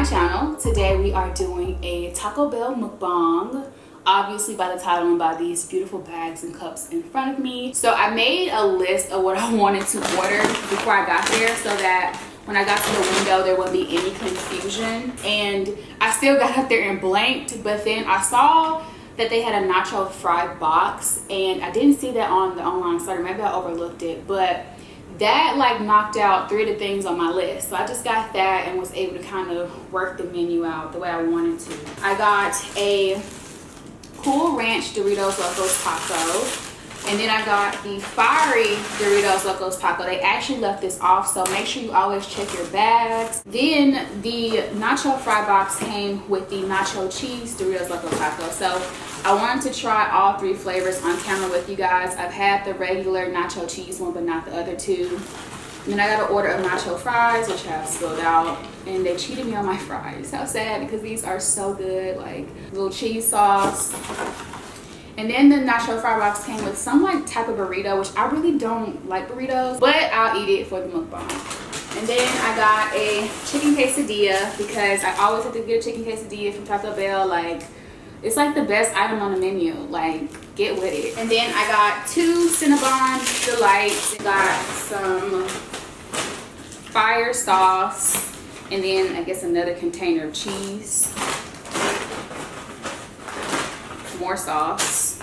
my channel. Today we are doing a Taco Bell mukbang. Obviously by the title and by these beautiful bags and cups in front of me. So I made a list of what I wanted to order before I got there so that when I got to the window there wouldn't be any confusion. And I still got up there and blanked, but then I saw that they had a nacho fry box and I didn't see that on the online site, or maybe I overlooked it, but that like knocked out 3 of the things on my list. So I just got that and was able to kind of work the menu out the way I wanted to. I got a Cool Ranch Doritos Locos Taco, and then I got the Fiery Doritos Locos Taco. They actually left this off, so make sure you always check your bags. Then the nacho fry box came with the nacho cheese Doritos Locos Taco. So I wanted to try all 3 flavors on camera with you guys. I've had the regular nacho cheese one, but not the other 2. And then I got an order of nacho fries, which I have spilled out, and they cheated me on my fries. How sad, because these are so good, like little cheese sauce. And then the nacho fry box came with some like type of burrito, which I really don't like burritos, but I'll eat it for the mukbang. And then I got a chicken quesadilla because I always have to get a chicken quesadilla from Taco Bell. Like, it's like the best item on the menu. Like, get with it. And then I got 2 Cinnabon Delights. Got some fire sauce, and then I guess another container of cheese. More sauce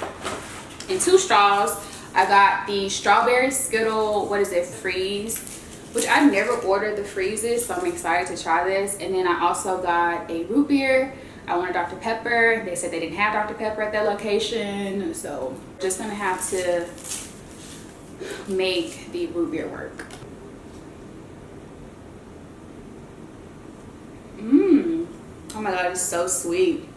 and 2 straws. I got the strawberry Skittle, what is it, freeze, which I never ordered the freezes, so I'm excited to try this. And then I also got a root beer. I wanted Dr. Pepper. They said they didn't have Dr. Pepper at that location, so just gonna have to make the root beer work. Oh my god, it's so sweet.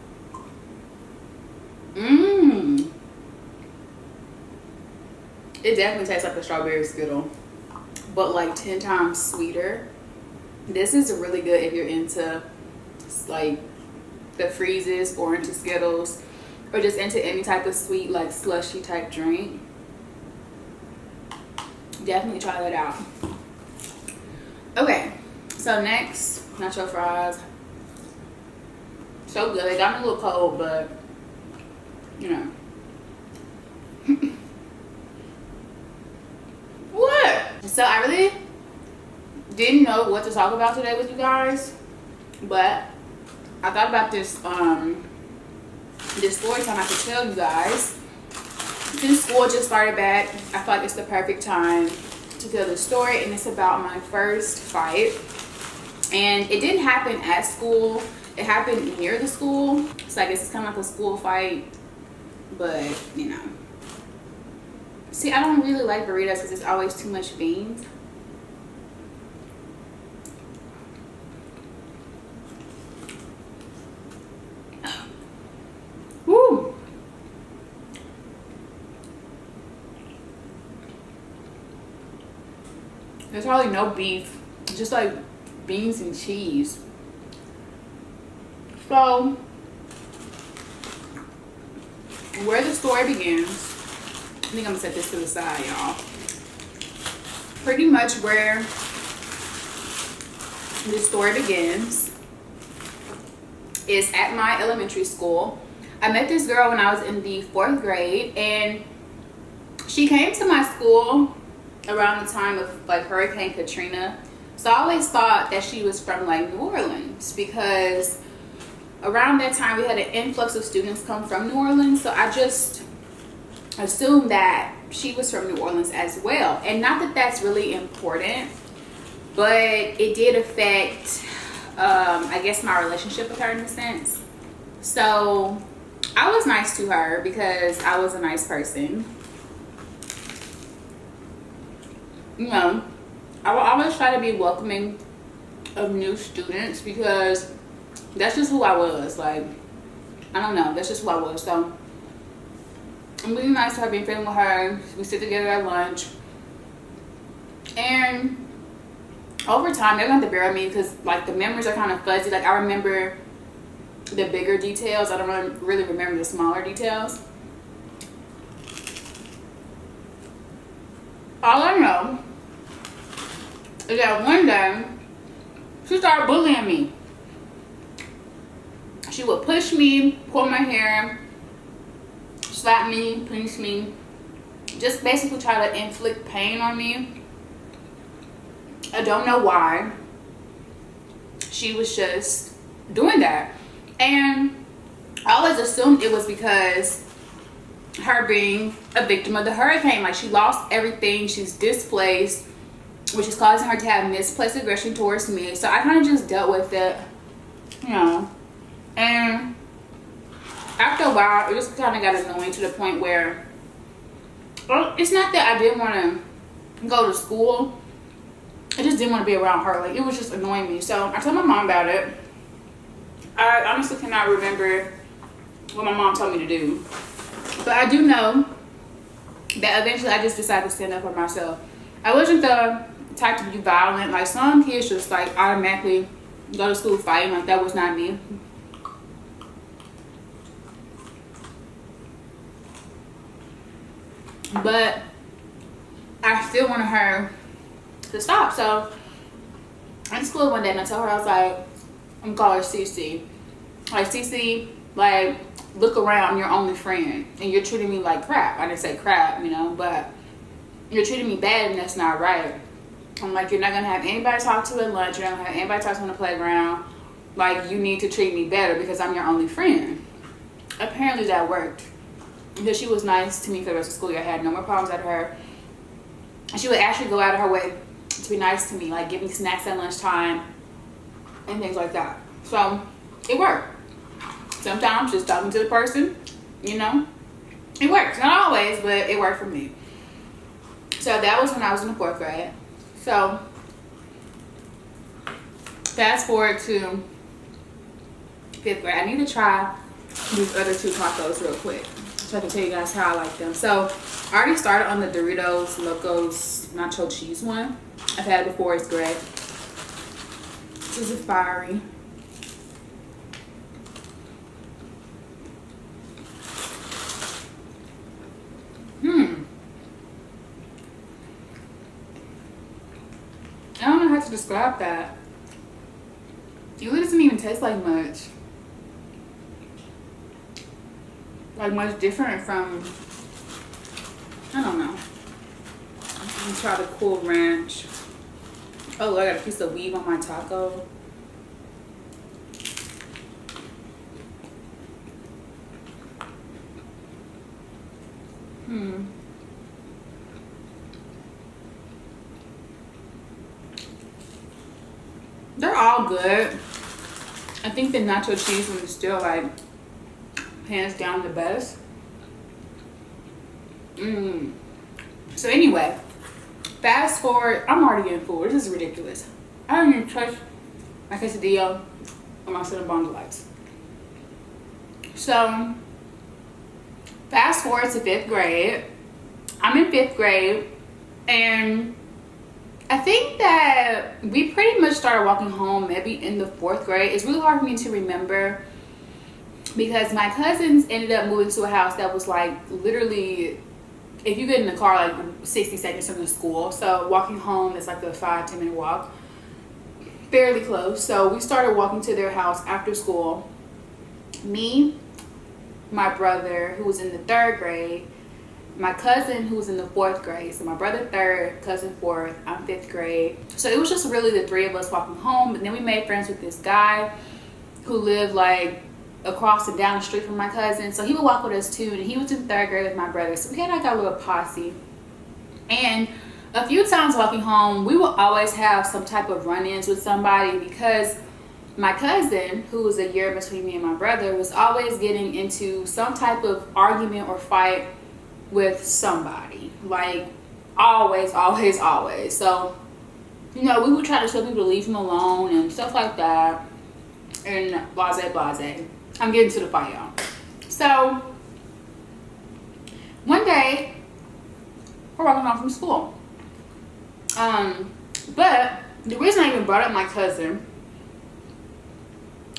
It definitely tastes like a strawberry Skittle, but like 10 times sweeter. This is really good if you're into like the freezes or into Skittles or just into any type of sweet like slushy type drink. Definitely try that out. Okay, so next, nacho fries. So good. They got me a little cold, but you know. What? So I really didn't know what to talk about today with you guys, but I thought about this this story time I could tell you guys. Since school just started back, I feel like it's the perfect time to tell the story, and it's about my first fight. And it didn't happen at school. It happened near the school, so I guess it's kind of like a school fight, but you know. See, I don't really like burritos because there's always too much beans. Woo! There's hardly no beef, just like beans and cheese. So, where the story begins, I think I'm gonna set this to the side, y'all. Pretty much where this story begins is at my elementary school. I met this girl when I was in the 4th grade, and she came to my school around the time of like Hurricane Katrina. So I always thought that she was from like New Orleans, because around that time we had an influx of students come from New Orleans. So I just assumed that she was from New Orleans as well. And not that that's really important, but it did affect I guess my relationship with her in a sense. So I was nice to her because I was a nice person. You know, I will always try to be welcoming of new students because that's just who I was. Like, I don't know, that's just who I was. So I'm really nice to her, being friendly with her. We sit together at lunch, and over time they're gonna have to bear with me because like the memories are kind of fuzzy. Like, I remember the bigger details, I don't really remember the smaller details. All I know is that one day she started bullying me. She would push me, pull my hair, slap me, pinch me, just basically try to inflict pain on me. I don't know why. She was just doing that. And I always assumed it was because her being a victim of the hurricane. Like, she lost everything, she's displaced, which is causing her to have misplaced aggression towards me. So I kind of just dealt with it, you know. And after a while, it just kind of got annoying to the point where, well, it's not that I didn't want to go to school, I just didn't want to be around her. Like, it was just annoying me. So I told my mom about it. I honestly cannot remember what my mom told me to do, but I do know that eventually I just decided to stand up for myself. I wasn't the type to be violent. Like, some kids just like automatically go to school fighting. Like, that was not me. But I still wanted her to stop. So I'm in school one day and I told her, I was like, I'm calling her Cece. Like, Cece, like, look around, you're only friend and you're treating me like crap. I didn't say crap, you know, but you're treating me bad and that's not right. I'm like, you're not gonna have anybody to talk to at lunch, you're not gonna have anybody to talk to on the playground. Like, you need to treat me better because I'm your only friend. Apparently that worked, because she was nice to me for the rest of school year. I had no more problems out of her. And she would actually go out of her way to be nice to me, like give me snacks at lunchtime and things like that. So it worked. Sometimes just talking to the person, you know, it works. Not always, but it worked for me. So that was when I was in the 4th grade. So fast forward to 5th grade. I need to try these other 2 tacos real quick so I can tell you guys how I like them. So I already started on the Doritos Locos Nacho Cheese one. I've had it before, it's great. This is fiery. I don't know how to describe that. It really doesn't even taste like much. Like, much different from, I don't know. Let me try the Cool Ranch. Oh, I got a piece of weave on my taco. They're all good. I think the nacho cheese one is still, like, hands down the best. So anyway, fast forward. I'm already getting full. This is ridiculous. I don't even touch my quesadilla or my cinnamon lights. So fast forward to 5th grade. I'm in 5th grade, and I think that we pretty much started walking home maybe in the 4th grade. It's really hard for me to remember because my cousins ended up moving to a house that was like literally, if you get in the car, like 60 seconds from the school. So walking home is like a 5-10 minute walk, fairly close. So we started walking to their house after school. Me, my brother who was in the 3rd grade, my cousin who was in the 4th grade. So my brother 3rd, cousin 4th, I'm 5th grade. So it was just really the 3 of us walking home. And then we made friends with this guy who lived like across and down the street from my cousin. So he would walk with us too, and he was in 3rd grade with my brother. So we had like our little posse. And a few times walking home, we would always have some type of run-ins with somebody, because my cousin, who was a year between me and my brother, was always getting into some type of argument or fight with somebody. Like, always. So, you know, we would try to tell people to leave him alone and stuff like that, and blase. I'm getting to the fight, y'all. So one day we're walking home from school, but the reason I even brought up my cousin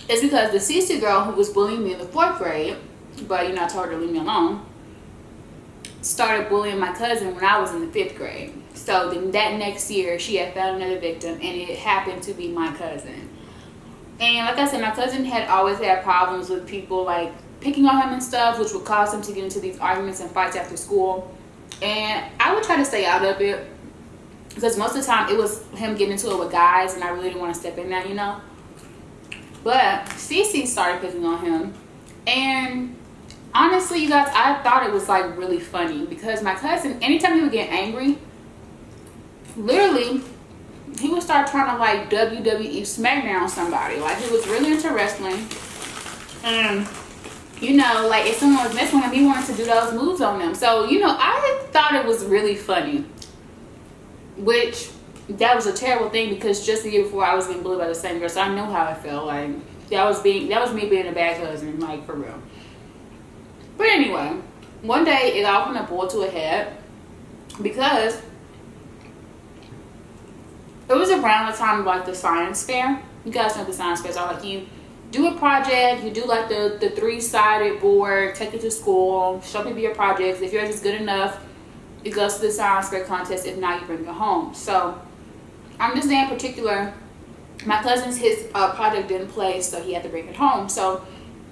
is because the CC girl who was bullying me in the 4th grade, but, you know, I told her to leave me alone, started bullying my cousin when I was in the 5th grade. So then that next year she had found another victim, and it happened to be my cousin. And like I said, my cousin had always had problems with people like picking on him and stuff, which would cause him to get into these arguments and fights after school. And I would try to stay out of it because most of the time it was him getting into it with guys, and I really didn't want to step in that, you know. But Cece started picking on him, and honestly, you guys, I thought it was like really funny because my cousin, anytime he would get angry, literally he would start trying to like WWE SmackDown somebody. Like, he was really into wrestling, and you know, like if someone was messing with him, he wanted to do those moves on them. So, you know, I thought it was really funny, which that was a terrible thing because just the year before I was getting bullied by the same girl, so I knew how I felt. Like, that was me being a bad cousin, like, for real. But anyway, one day it all kind of boiled to a head because it was around the time of like the science fair. You guys know what the science fairs are. Like, you do a project, you do like the three-sided board, take it to school, show people your projects. If yours is good enough, it goes to the science fair contest. If not, you bring it home. So on this day in particular, my cousin's his project didn't play, so he had to bring it home. So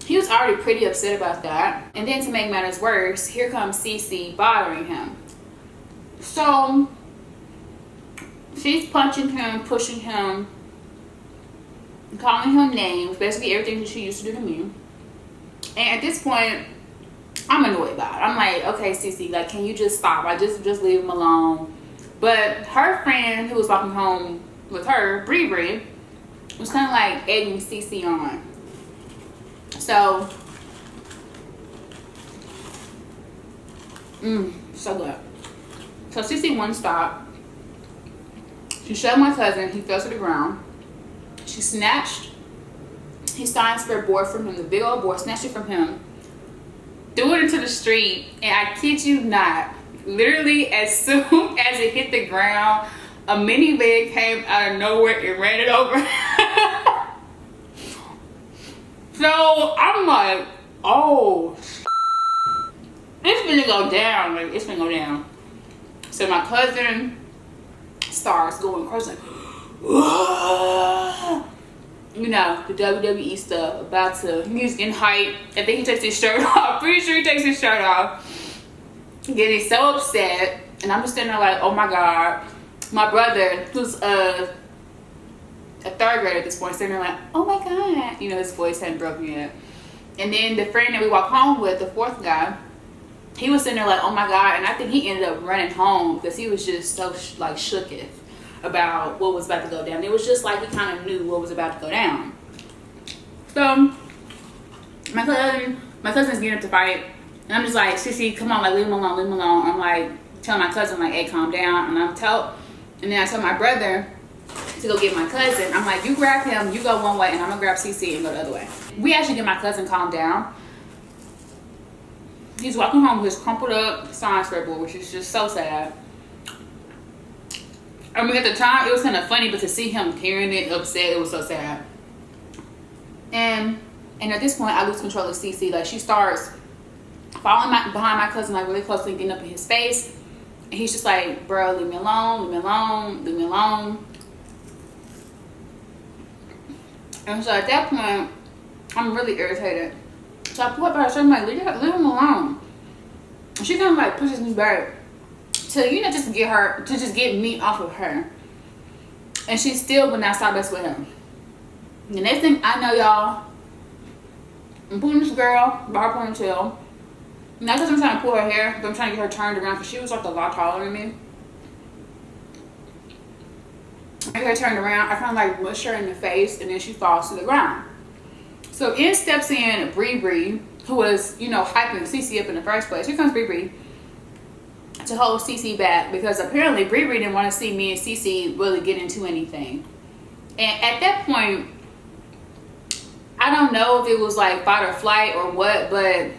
he was already pretty upset about that. And then to make matters worse, here comes Cece bothering him. So she's punching him, pushing him, calling him names, basically everything that she used to do to me. And at this point, I'm annoyed by it. I'm like, okay, Cece, like, can you just stop? Like, just leave him alone. But her friend who was walking home with her, Bree, was kind of like egging Cece on. So, so good. So Cece wouldn't stop. She shoved my cousin. He fell to the ground. She snatched his science fair board from him, the big old board, snatched it from him, threw it into the street, and I kid you not, literally as soon as it hit the ground, a minivan came out of nowhere and ran it over. So I'm like, oh, it's gonna go down. Like, it's gonna go down. So my cousin starts going crazy, like, you know, the WWE stuff, about to, he's in height. I think he takes his shirt off. Pretty sure he takes his shirt off. Getting so upset, and I'm just sitting there like, oh my God. My brother, who's a third grader at this point, sitting there like, oh my God. You know, his voice hadn't broken yet. And then the friend that we walked home with, the fourth guy, he was sitting there like, oh my God. And I think he ended up running home because he was just so like shooketh about what was about to go down. It was just like he kind of knew what was about to go down. So my cousin's getting up to fight, and I'm just like, Sissy, come on, like, leave him alone, leave him alone. I'm like telling my cousin like, hey, calm down. And then I tell my brother to go get my cousin. I'm like, you grab him, you go one way, and I'm gonna grab CC and go the other way. We actually get my cousin calmed down. He's walking home with his crumpled up science fair board, which is just so sad. I mean, at the time, it was kind of funny, but to see him carrying it upset, it was so sad. And at this point, I lose control of CC. Like, she starts following behind my cousin, like, really closely, getting up in his face. And he's just like, bro, leave me alone, leave me alone, leave me alone. And so at that point, I'm really irritated. So I pull up by her shirt, I'm like, leave him alone. And she kind of like pushes me back to, you know, just to get me off of her. And she still would not stop messing with him. The next thing I know, y'all, I'm pulling this girl by her ponytail. Not because I'm trying to pull her hair, but I'm trying to get her turned around because she was like a lot taller than me. I get her turned around, I kind of like mush her in the face, and then she falls to the ground. So in steps in Bree, who was, you know, hyping Cece up in the first place. Here comes Bree to hold Cece back because apparently Bree didn't want to see me and Cece really get into anything. And at that point, I don't know if it was like fight or flight or what, but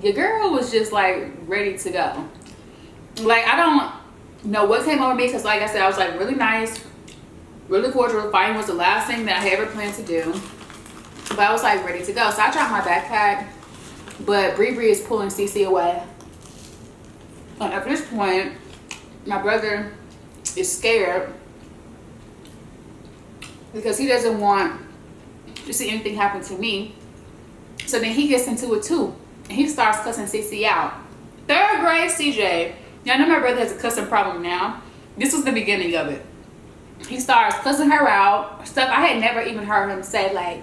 your girl was just like ready to go. Like, I don't know what came over me because, like I said, I was like really nice, really cordial. Fighting was the last thing that I had ever planned to do. But I was like ready to go. So I dropped my backpack, but Bree is pulling Cece away. And at this point, my brother is scared because he doesn't want to see anything happen to me. So then he gets into it too. And he starts cussing Cece out. 3rd grade CJ. Now, I know my brother has a cussing problem now. This was the beginning of it. He starts cussing her out. Stuff I had never even heard him say, like,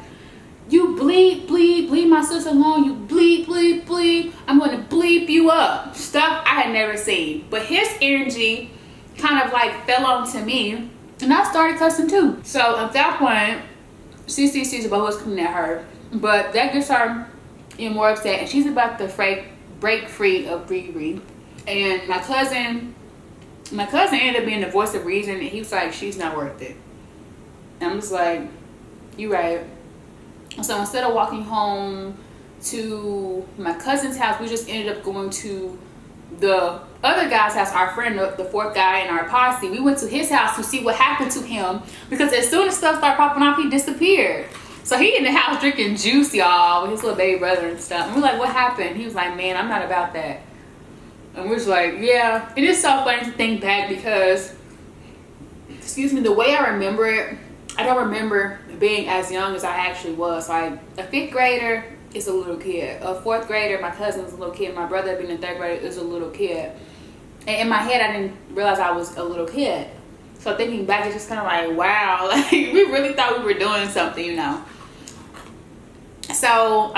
you bleep, bleep, leave my sister alone. You bleep, bleep, bleep. I'm going to bleep you up. Stuff I had never seen. But his energy kind of like fell onto me. And I started cussing too. So at that point, Cece sees about who's coming at her. But that gets her even more upset. And she's about to break free of Riri. And my cousin ended up being the voice of reason. And he was like, she's not worth it. And I'm just like, you right. So instead of walking home to my cousin's house, we just ended up going to the other guy's house, our friend, the 4th guy in our posse. We went to his house to see what happened to him, because as soon as stuff started popping off, he disappeared. So he in the house drinking juice, y'all, with his little baby brother and stuff. And we're like, what happened? He was like, man, I'm not about that. And we're just like, yeah. It is so funny to think back because, excuse me, the way I remember it, I don't remember being as young as I actually was. Like, a 5th grader is a little kid. A 4th grader, my cousin was a little kid. My brother being a 3rd grader is a little kid. And in my head, I didn't realize I was a little kid. So thinking back, it's just kind of like, wow, like we really thought we were doing something, you know. So,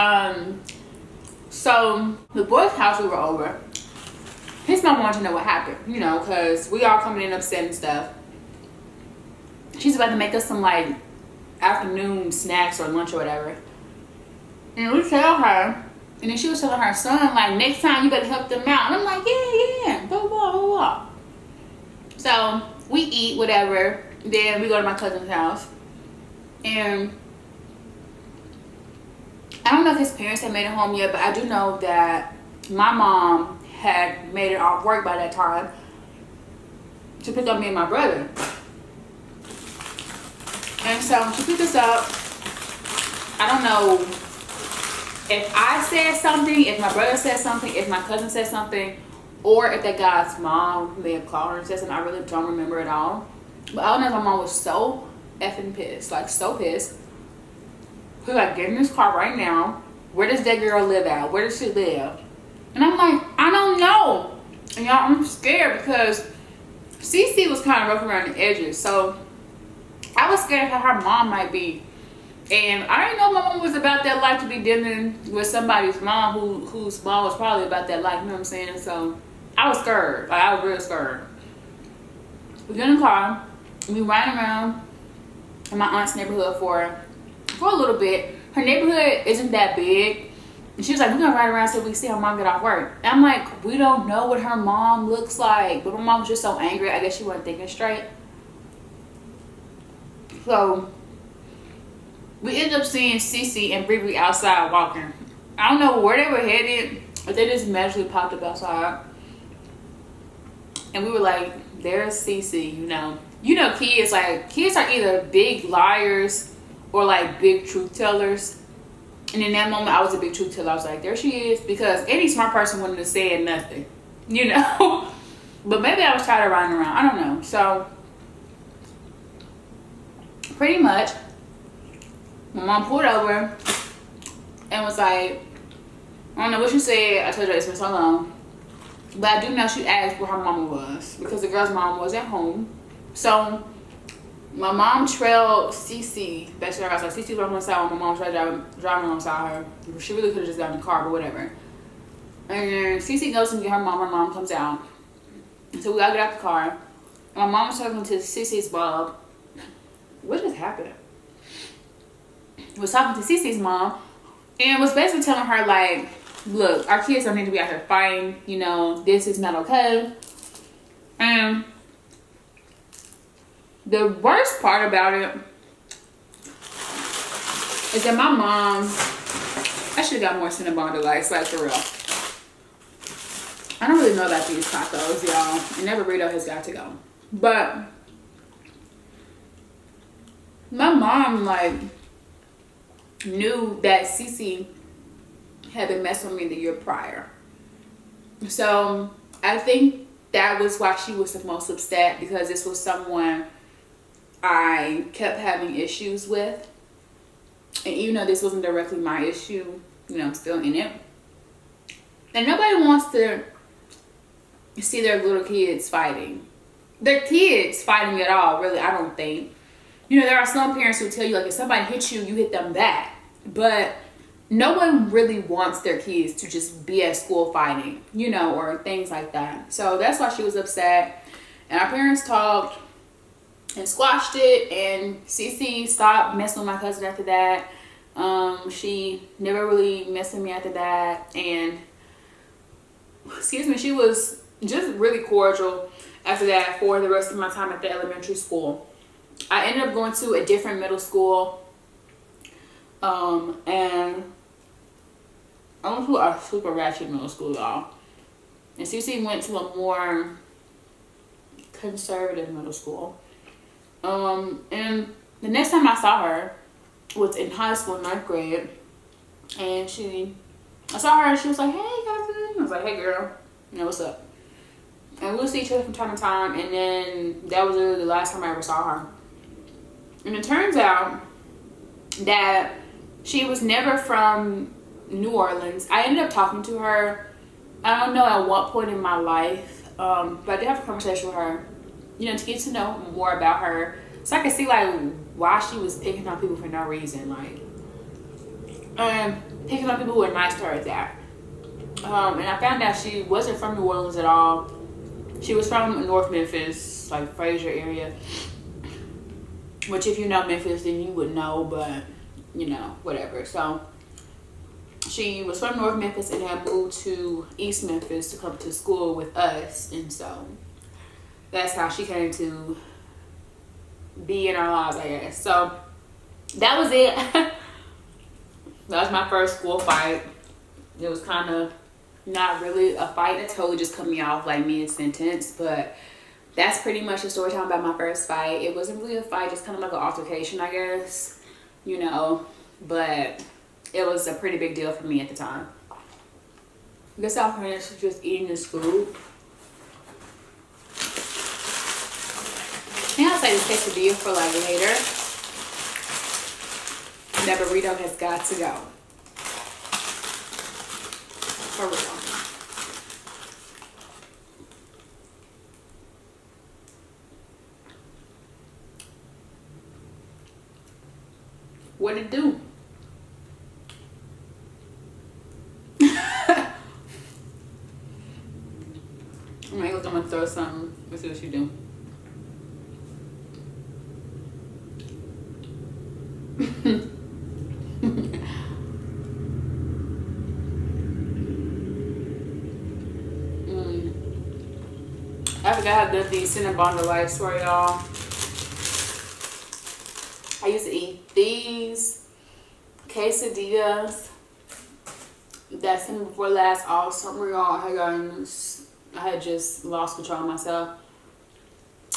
so the boy's house we were over, his mom wanted to know what happened, you know, because we all coming in upset and stuff. She's about to make us some like afternoon snacks or lunch or whatever. And we tell her, and then she was telling her son, like, next time you better help them out. And I'm like, yeah, blah, blah, blah, blah. So we eat, whatever. Then we go to my cousin's house. And I don't know if his parents had made it home yet, but I do know that my mom had made it off work by that time to pick up me and my brother. And so she picked us up. I don't know if I said something, if my brother said something, if my cousin said something, or if that guy's mom may have called her and said something. I really don't remember it all. But I know my mom was so effing pissed, like so pissed. She was like, get in this car right now. Where does that girl live at? Where does she live? And I'm like, I don't know. And y'all, I'm scared because Cece was kind of rough around the edges. So I was scared of how her mom might be. And I didn't know my mom was about that life to be dealing with somebody's mom whose mom was probably about that life, you know what I'm saying? So I was scared. Like, I was real scared. We get in the car, we ride around in my aunt's neighborhood for a little bit. Her neighborhood isn't that big. And she was like, we're gonna ride around so we can see her mom get off work. And I'm like, we don't know what her mom looks like. But my mom was just so angry, I guess she wasn't thinking straight. So we ended up seeing Cece and Riri outside walking. I don't know where they were headed, but they just magically popped up outside. And we were like, there's Cece, you know. You know, kids are either big liars or like big truth tellers. And in that moment, I was a big truth teller. I was like, there she is. Because any smart person wouldn't have said nothing, you know. But maybe I was tired of riding around. I don't know. So pretty much, my mom pulled over and was like, I don't know what she said. I told her it's been so long. But I do know she asked where her mama was because the girl's mom was at home. So my mom trailed Cece back to her house. Like, Cece was on one side while my mom tried driving alongside her. She really could have just gotten in the car, but whatever. And then Cece goes and get her mom. Her mom comes out. So we all get out the car. And my mom was talking to Cece's mom. What just happened? Was talking to Cece's mom and was basically telling her, like, look, our kids don't need to be out here fighting, you know, this is not okay. And the worst part about it is that my mom, I should have got more Cinnabon Delights, like, for real. I don't really know about these tacos, y'all, and that burrito has got to go. But my mom, like, knew that Cece had been messing with me the year prior. So I think that was why she was the most upset, because this was someone I kept having issues with. And even though this wasn't directly my issue, you know, I'm still in it. And nobody wants to see their little kids fighting. Their kids fighting at all, really, I don't think. You know, there are some parents who tell you, like, if somebody hits you, you hit them back. But no one really wants their kids to just be at school fighting, you know, or things like that. So that's why she was upset. And our parents talked and squashed it. And Cece stopped messing with my cousin after that. She never really messed with me after that. And, excuse me, she was just really cordial after that for the rest of my time at the elementary school. I ended up going to a different middle school. And I went to a super ratchet middle school, y'all. And Cece went to a more conservative middle school. And the next time I saw her was in high school, 9th grade. And I saw her and she was like, "Hey, Kathryn." I was like, "Hey, girl. You know, what's up?" And we'll see each other from time to time. And then that was literally the last time I ever saw her. And it turns out that she was never from New Orleans. I ended up talking to her, I don't know at what point in my life, but I did have a conversation with her, you know, to get to know more about her, so I could see like why she was picking on people for no reason, like picking on people who were nice to her at that. And I found out she wasn't from New Orleans at all. She was from North Memphis, like Fraser area, which if you know Memphis then you would know, but you know, whatever. So she was from North Memphis and had moved to East Memphis to come to school with us. And so that's how she came to be in our lives, I guess. So that was it. That was my first school fight. It was kind of not really a fight. It totally just cut me off like mid-sentence. But that's pretty much the story time about my first fight. It wasn't really a fight, just kind of like an altercation, I guess. You know, but it was a pretty big deal for me at the time. I guess I'll finish just eating this food. I think I'll say this quesadilla for like later. That burrito has got to go. For real. What it do? I'm gonna throw something. Let's see what you do. I forgot how good these Cinnabon delights were, y'all. I used to eat these quesadillas that Cinema Before Last all summer, y'all. I had just lost control of myself.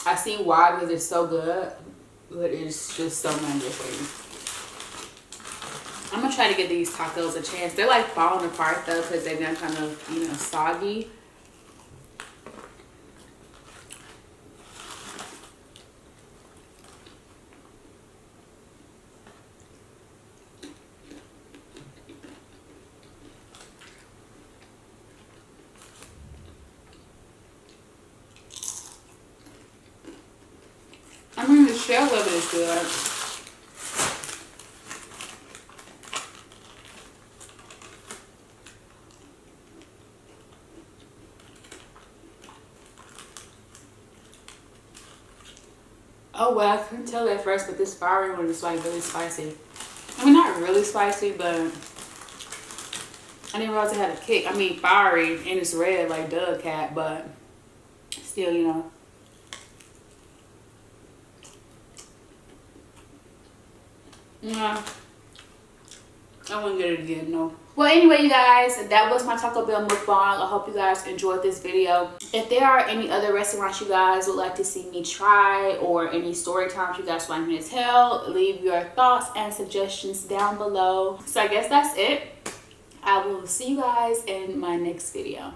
I see why, because it's so good, but it's just so not good for you. I'm gonna try to give these tacos a chance. They're like falling apart though, because they've been kind of, you know, soggy. I mean, the shell of it is good. Oh well, I couldn't tell at first, but this fiery one is like really spicy. I mean, not really spicy, but I didn't realize it had a kick. I mean, fiery and it's red like Doug Cat, but still, you know. Nah, I wouldn't get it again, no. Well, anyway, you guys, that was my Taco Bell mukbang. I hope you guys enjoyed this video. If there are any other restaurants you guys would like to see me try, or any story times you guys want me to tell, leave your thoughts and suggestions down below. So I guess that's it. I will see you guys in my next video.